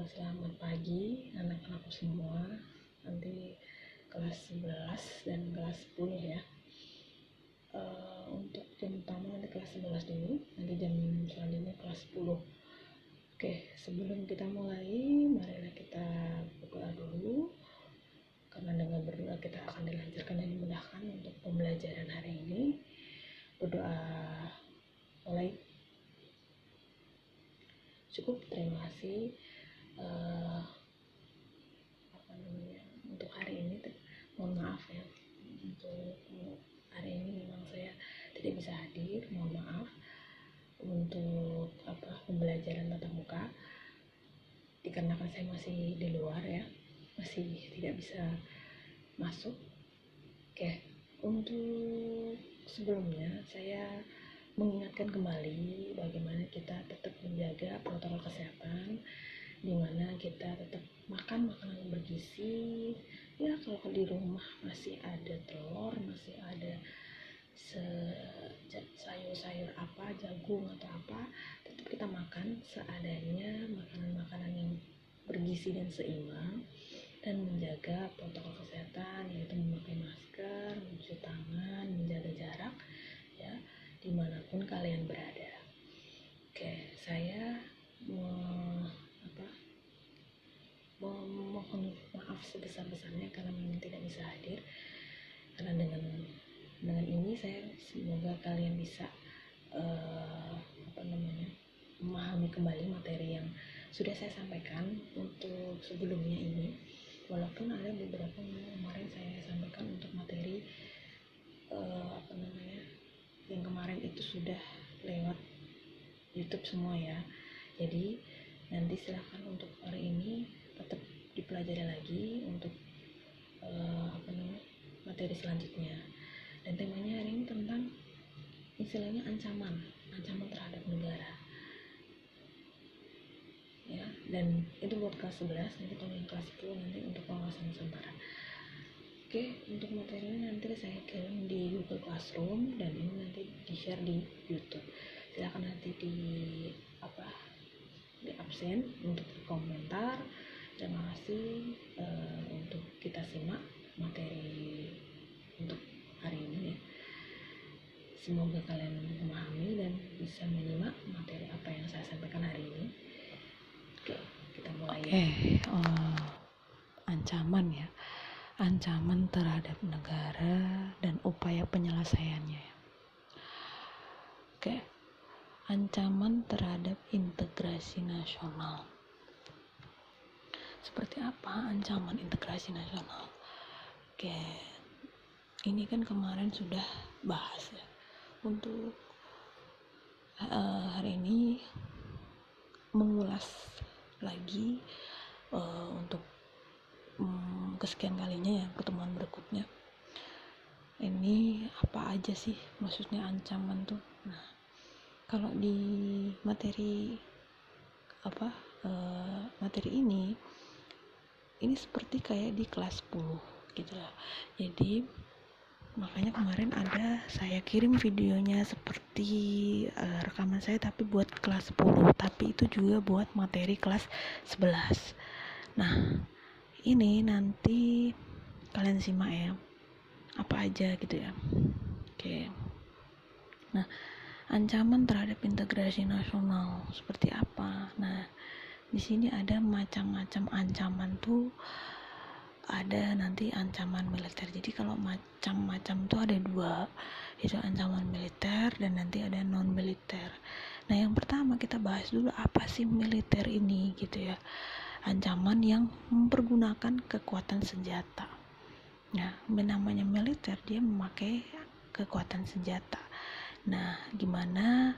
Selamat pagi anak-anakku semua, nanti kelas 11 dan kelas 10 ya. Untuk jam pertama nanti kelas 11 dulu, nanti jam selanjutnya kelas 10. Oke, sebelum kita mulai, marilah kita berdoa dulu. Karena dengan berdoa kita akan dilancarkan dan dimudahkan untuk pembelajaran hari ini. Berdoa mulai. Cukup, terima kasih. Untuk hari ini mohon maaf ya, untuk hari ini memang saya tidak bisa hadir, mohon maaf. Untuk pembelajaran tatap muka, dikarenakan saya masih di luar ya, masih tidak bisa masuk. Oke, untuk sebelumnya saya mengingatkan kembali bagaimana kita tetap menjaga protokol kesehatan, dimana kita tetap makan makanan yang bergizi ya. Kalau di rumah masih ada telur, masih ada sayur-sayur apa, jagung atau apa, tetap kita makan seadanya, makanan-makanan yang bergizi dan seimbang, dan menjaga protokol kesehatan, yaitu memakai masker, mencuci tangan, menjaga jarak ya, dimanapun kalian berada. Oke, saya mohon maaf sebesar-besarnya karena memang tidak bisa hadir. Karena dengan ini saya semoga kalian bisa memahami kembali materi yang sudah saya sampaikan untuk sebelumnya ini. Walaupun ada beberapa yang kemarin saya sampaikan untuk materi yang kemarin itu sudah lewat YouTube semua ya. Jadi nanti silahkan untuk hari ini tetap dipelajari lagi untuk materi selanjutnya. Dan temanya hari ini tentang istilahnya ancaman terhadap negara ya. Dan itu buat kelas 11, nanti kalau yang kelas 10 nanti untuk pengawasan Nusantara. Oke, untuk materi ini nanti saya kirim di Google Classroom dan ini nanti di-share di YouTube. Silakan nanti di absen untuk komentar. Terima kasih untuk kita simak materi untuk hari ini ya. Semoga kalian memahami dan bisa menyimak materi apa yang saya sampaikan hari ini. Oke, kita mulai. Ancaman ya, ancaman terhadap negara dan upaya penyelesaiannya. Oke, ancaman terhadap integrasi nasional. Seperti apa ancaman integrasi nasional? Oke, ini kan kemarin sudah bahas ya. Untuk hari ini mengulas lagi untuk kesekian kalinya ya, pertemuan berikutnya. Ini apa aja sih maksudnya ancaman tuh? Nah, kalau di materi materi ini seperti kayak di kelas 10 gitu lah. Jadi makanya kemarin ada saya kirim videonya seperti rekaman saya tapi buat kelas 10, tapi itu juga buat materi kelas 11. Nah, ini nanti kalian simak ya, apa aja gitu ya. Oke. Nah, ancaman terhadap integrasi nasional seperti apa? Nah, di sini ada macam-macam ancaman tuh. Ada nanti ancaman militer. Jadi kalau macam-macam tuh ada dua, itu ancaman militer dan nanti ada non militer. Nah, yang pertama kita bahas dulu apa sih militer ini gitu ya. Ancaman yang mempergunakan kekuatan senjata. Nah, namanya militer, dia memakai kekuatan senjata. Nah, gimana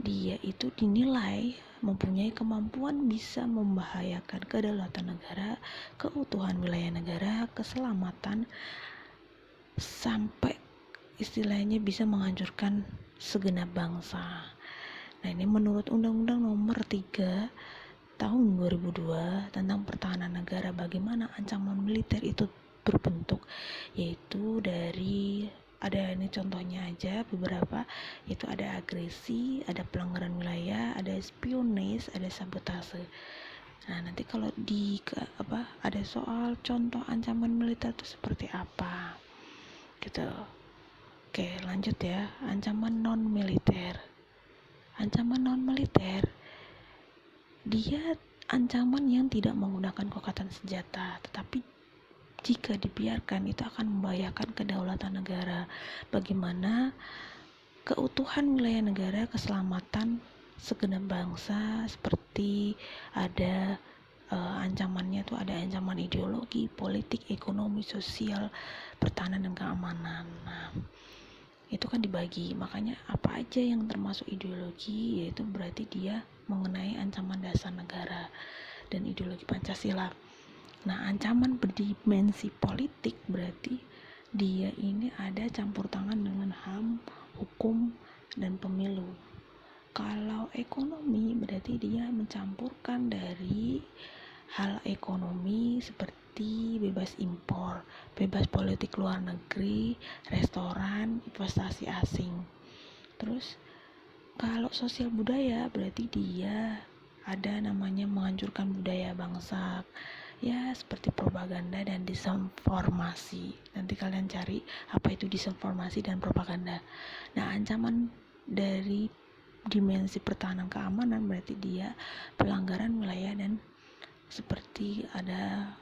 dia itu dinilai mempunyai kemampuan bisa membahayakan kedaulatan negara, keutuhan wilayah negara, keselamatan, sampai istilahnya bisa menghancurkan segenap bangsa. Nah, ini menurut Undang-Undang Nomor 3 Tahun 2002 tentang pertahanan negara, bagaimana ancaman militer itu berbentuk, yaitu dari ada ini contohnya aja beberapa, yaitu ada agresi, ada pelanggaran wilayah, ada espionage, ada sabotase. Nah, nanti kalau ada soal contoh ancaman militer itu seperti apa gitu. Oke, lanjut ya. Ancaman non militer. Ancaman non militer, dia ancaman yang tidak menggunakan kekuatan senjata, tetapi jika dibiarkan itu akan membahayakan kedaulatan negara. Bagaimana keutuhan wilayah negara, keselamatan segenap bangsa, seperti ada ancamannya tuh, ada ancaman ideologi, politik, ekonomi, sosial, pertahanan dan keamanan. Nah, itu kan dibagi, makanya apa aja yang termasuk ideologi, yaitu berarti dia mengenai ancaman dasar negara dan ideologi Pancasila. Nah, ancaman berdimensi politik berarti dia ini ada campur tangan dengan HAM, hukum, dan pemilu. Kalau ekonomi berarti dia mencampurkan dari hal ekonomi seperti bebas impor, bebas politik luar negeri, restoran, investasi asing. Terus kalau sosial budaya berarti dia ada namanya menghancurkan budaya bangsa, ya seperti propaganda dan disinformasi. Nanti kalian cari apa itu disinformasi dan propaganda. Nah, ancaman dari dimensi pertahanan keamanan berarti dia pelanggaran wilayah dan seperti ada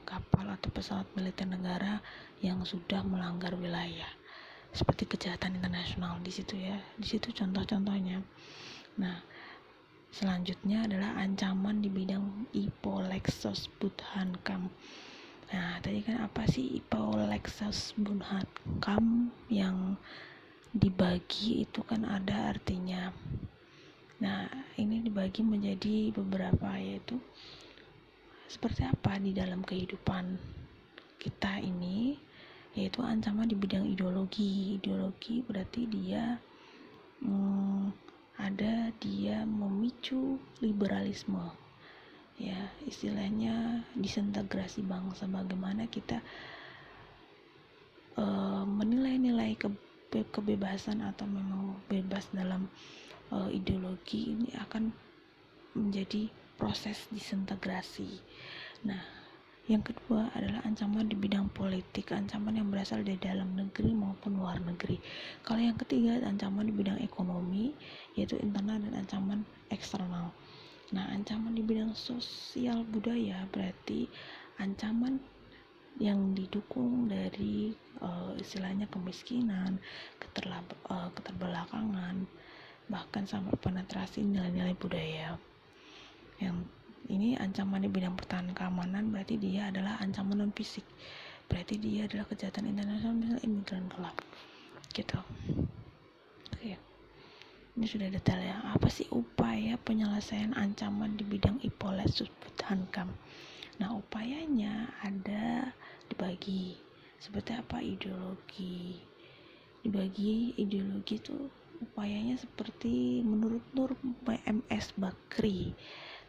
kapal atau pesawat militer negara yang sudah melanggar wilayah, seperti kejahatan internasional di situ ya. Di situ contoh-contohnya. Nah, selanjutnya adalah ancaman di bidang IPO Lexus Budhankam. Nah, tadi kan apa sih IPO Lexus Budhankam yang dibagi itu kan ada artinya. Nah, ini dibagi menjadi beberapa, yaitu seperti apa di dalam kehidupan kita ini, yaitu ancaman di bidang ideologi. Ideologi berarti dia dia memicu liberalisme, ya istilahnya disintegrasi bangsa. Bagaimana kita menilai-nilai kebebasan atau memang bebas dalam ideologi ini akan menjadi proses disintegrasi. Nah, yang kedua adalah ancaman di bidang politik, ancaman yang berasal dari dalam negeri maupun luar negeri. Kalau yang ketiga, ancaman di bidang ekonomi, yaitu internal dan ancaman eksternal. Nah, ancaman di bidang sosial budaya berarti ancaman yang didukung dari istilahnya kemiskinan, keterbelakangan, bahkan sampai penetrasi nilai-nilai budaya. Yang ini ancaman di bidang pertahanan keamanan berarti dia adalah ancaman non fisik, berarti dia adalah kejahatan internasional, misalnya imigran gelap gitu. Oke, ini sudah detail ya. Apa sih upaya penyelesaian ancaman di bidang IPO Lexus Budhankam? Nah, upayanya ada dibagi seperti apa ideologi. Dibagi ideologi itu upayanya seperti menurut Nur PMS Bakri,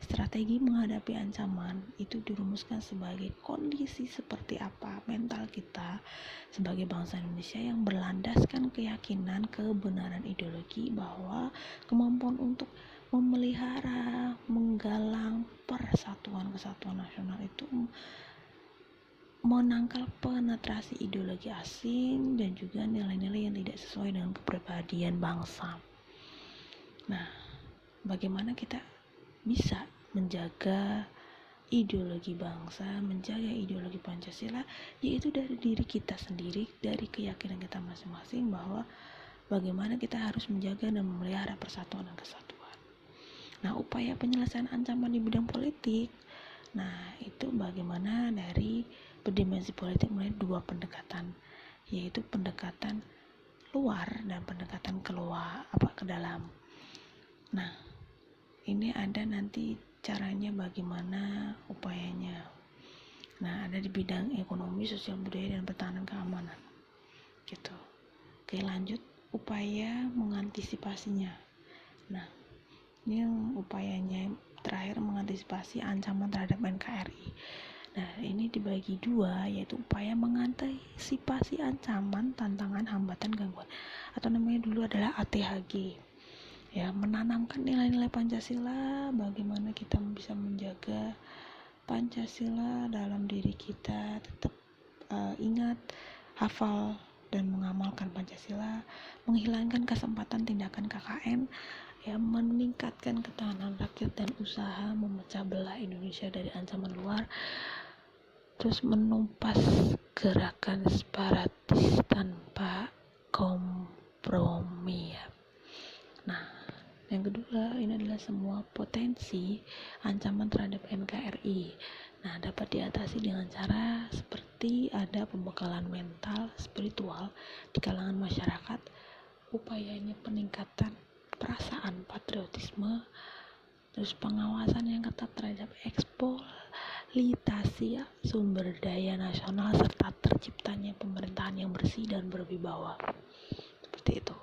strategi menghadapi ancaman itu dirumuskan sebagai kondisi seperti apa mental kita sebagai bangsa Indonesia yang berlandaskan keyakinan kebenaran ideologi bahwa kemampuan untuk memelihara, menggalang persatuan kesatuan nasional itu menangkal penetrasi ideologi asing dan juga nilai-nilai yang tidak sesuai dengan kepribadian bangsa. Nah, bagaimana kita bisa menjaga ideologi bangsa, menjaga ideologi Pancasila, yaitu dari diri kita sendiri, dari keyakinan kita masing-masing bahwa bagaimana kita harus menjaga dan memelihara persatuan dan kesatuan. Nah, upaya penyelesaian ancaman di bidang politik, nah itu bagaimana dari berdimensi politik mulai dua pendekatan, yaitu pendekatan luar dan pendekatan ke dalam. Nah, ini ada nanti caranya bagaimana upayanya. Nah, ada di bidang ekonomi, sosial budaya dan pertahanan keamanan gitu. Oke, lanjut upaya mengantisipasinya. Nah, ini yang upayanya terakhir, mengantisipasi ancaman terhadap NKRI. Nah, ini dibagi dua, yaitu upaya mengantisipasi ancaman, tantangan, hambatan, gangguan, atau namanya dulu adalah ATHG. ya menanamkan nilai-nilai Pancasila, bagaimana kita bisa menjaga Pancasila dalam diri kita, tetap ingat, hafal dan mengamalkan Pancasila, menghilangkan kesempatan tindakan KKN, ya meningkatkan ketahanan rakyat dan usaha memecah belah Indonesia dari ancaman luar, terus menumpas gerakan separatis tanpa kompromi ya. Nah, yang kedua, ini adalah semua potensi ancaman terhadap NKRI. Nah, dapat diatasi dengan cara seperti ada pembekalan mental, spiritual di kalangan masyarakat, upayanya peningkatan perasaan patriotisme, terus pengawasan yang ketat terhadap eksploitasi sumber daya nasional, serta terciptanya pemerintahan yang bersih dan berwibawa. Seperti itu.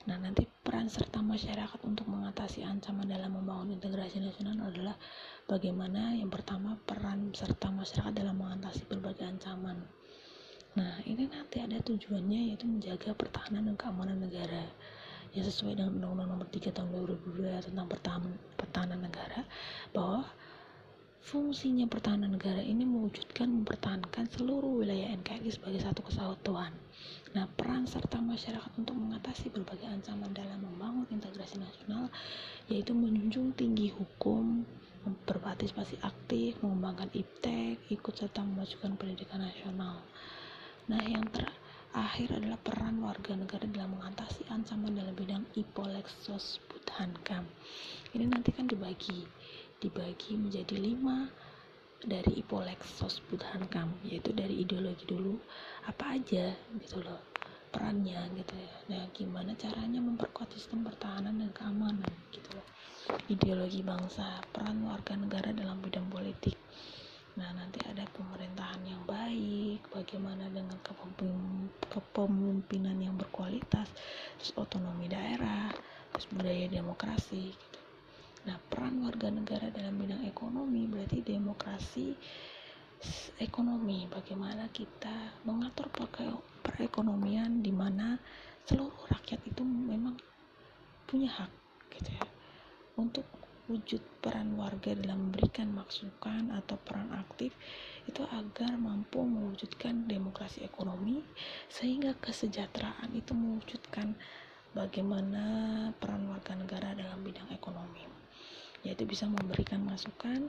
Nah, nanti peran serta masyarakat untuk mengatasi ancaman dalam membangun integrasi nasional adalah bagaimana yang pertama peran serta masyarakat dalam mengatasi berbagai ancaman. Nah, ini nanti ada tujuannya, yaitu menjaga pertahanan dan keamanan negara yang sesuai dengan Undang-Undang Nomor 3 Tahun 2002 tentang pertahanan negara, bahwa fungsinya pertahanan negara ini mewujudkan mempertahankan seluruh wilayah NKRI sebagai satu kesatuan. Nah, peran serta masyarakat untuk mengatasi berbagai ancaman dalam membangun integrasi nasional yaitu menjunjung tinggi hukum, berpartisipasi aktif, mengembangkan iptek, ikut serta memajukan pendidikan nasional. Nah, yang terakhir adalah peran warga negara dalam mengatasi ancaman dalam bidang Ipolexos Budhankam. Ini nanti kan dibagi menjadi 5 dari Ipolexos Budhankam, yaitu dari ideologi dulu apa aja gitu loh perannya gitu ya. Nah, gimana caranya memperkuat sistem pertahanan dan keamanan gitu loh. Ideologi bangsa, peran warga negara dalam bidang politik. Nah, nanti ada pemerintahan yang baik, bagaimana dengan kepemimpinan yang berkualitas, terus otonomi daerah, terus budaya demokrasi gitu. Nah, peran warga negara dalam bidang ekonomi berarti demokrasi ekonomi, bagaimana kita mengatur perekonomian di mana seluruh rakyat itu memang punya hak gitu ya. Untuk wujud peran warga dalam memberikan masukan atau peran aktif itu agar mampu mewujudkan demokrasi ekonomi, sehingga kesejahteraan itu mewujudkan bagaimana peran warga negara dalam bidang ekonomi, yaitu bisa memberikan masukan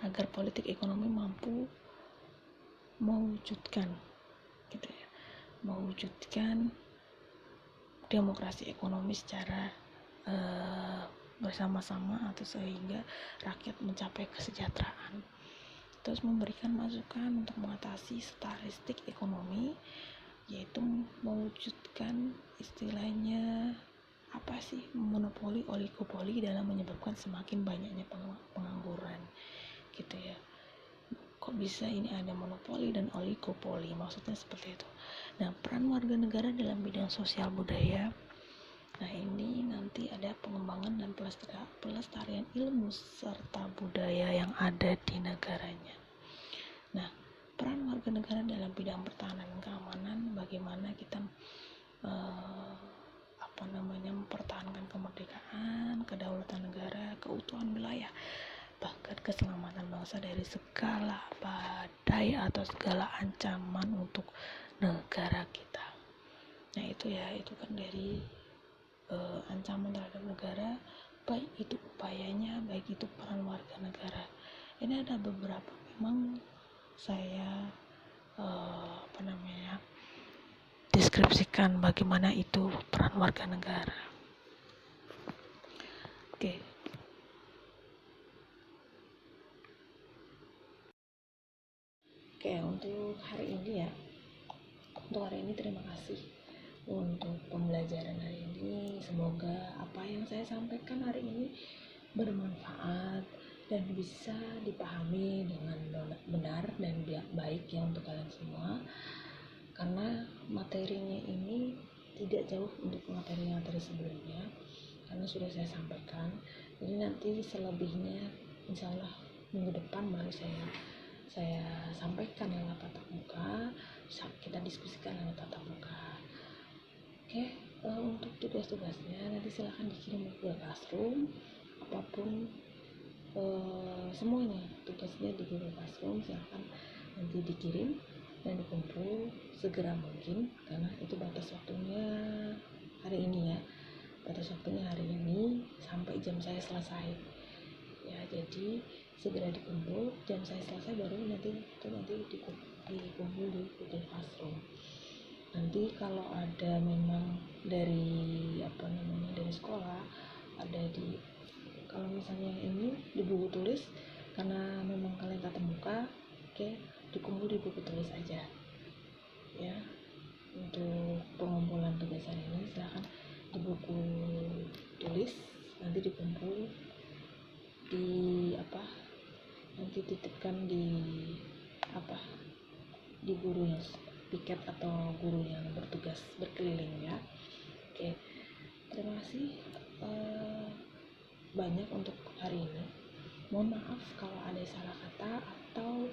agar politik ekonomi mampu mewujudkan gitu ya, mewujudkan demokrasi ekonomi secara bersama-sama atau sehingga rakyat mencapai kesejahteraan. Terus memberikan masukan untuk mengatasi statistik ekonomi, yaitu mewujudkan istilahnya apa sih, monopoli oligopoli dalam menyebabkan semakin banyaknya pengangguran gitu ya. Kok bisa ini ada monopoli dan oligopoli, maksudnya seperti itu. Nah, peran warga negara dalam bidang sosial budaya, nah ini nanti ada pengembangan dan pelestarian ilmu serta budaya yang ada di negaranya. Nah, peran warga negara dalam bidang pertahanan dan keamanan, bagaimana kita mempertahankan kemerdekaan, kedaulatan negara, keutuhan wilayah, bahkan keselamatan bangsa dari segala badai atau segala ancaman untuk negara kita. Nah, itu kan dari ancaman terhadap negara, baik itu upayanya, baik itu peran warga negara. Ini ada beberapa memang saya deskripsikan bagaimana itu peran warga negara. Oke, untuk hari ini terima kasih untuk pembelajaran hari ini. Semoga apa yang saya sampaikan hari ini bermanfaat dan bisa dipahami dengan benar dan baik ya untuk kalian semua, karena materinya ini tidak jauh untuk materi-materi sebelumnya karena sudah saya sampaikan. Jadi nanti selebihnya insya Allah minggu depan baru saya sampaikan lewat tatap muka, kita diskusikan lewat tatap muka. Oke, Untuk tugas-tugasnya nanti silahkan dikirim ke Classroom, apapun semuanya tugasnya di Google Classroom silahkan nanti dikirim dan dikumpul segera mungkin, karena itu batas waktunya hari ini ya, batas waktunya hari ini sampai jam saya selesai ya. Jadi segera dikumpul, jam saya selesai baru nanti dikumpul di Google Classroom. Nanti kalau ada memang dari dari sekolah, ada di, kalau misalnya ini di buku tulis karena memang kalian tatap muka, oke, dikumpul di buku tulis aja ya. Untuk pengumpulan tugas hari ini silahkan di buku tulis, nanti dikumpul di nanti titipkan di di guru yang piket atau guru yang bertugas berkeliling ya. Oke, terima kasih banyak untuk hari ini. Mohon maaf kalau ada salah kata atau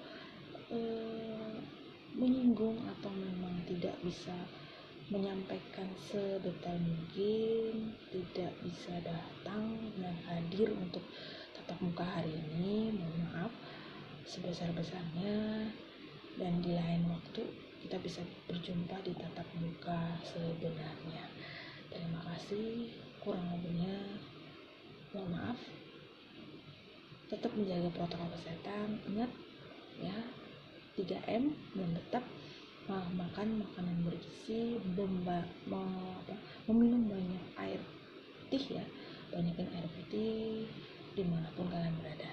menyinggung atau memang tidak bisa menyampaikan sedetail mungkin, tidak bisa datang dan hadir untuk tatap muka hari ini. Mohon maaf sebesar-besarnya, dan di lain waktu kita bisa berjumpa di tatap muka sebenarnya. Terima kasih, kurang lebihnya mohon maaf. Tetap menjaga protokol kesehatan, ingat ya, 3M, dan tetap makan makanan bergizi, meminum banyak air putih ya, banyakin air putih dimanapun kalian berada.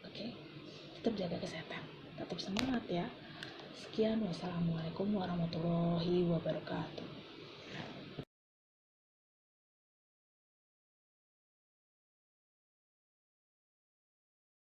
Oke, tetap jaga kesehatan, tetap semangat ya. Sekian, wassalamualaikum warahmatullahi wabarakatuh.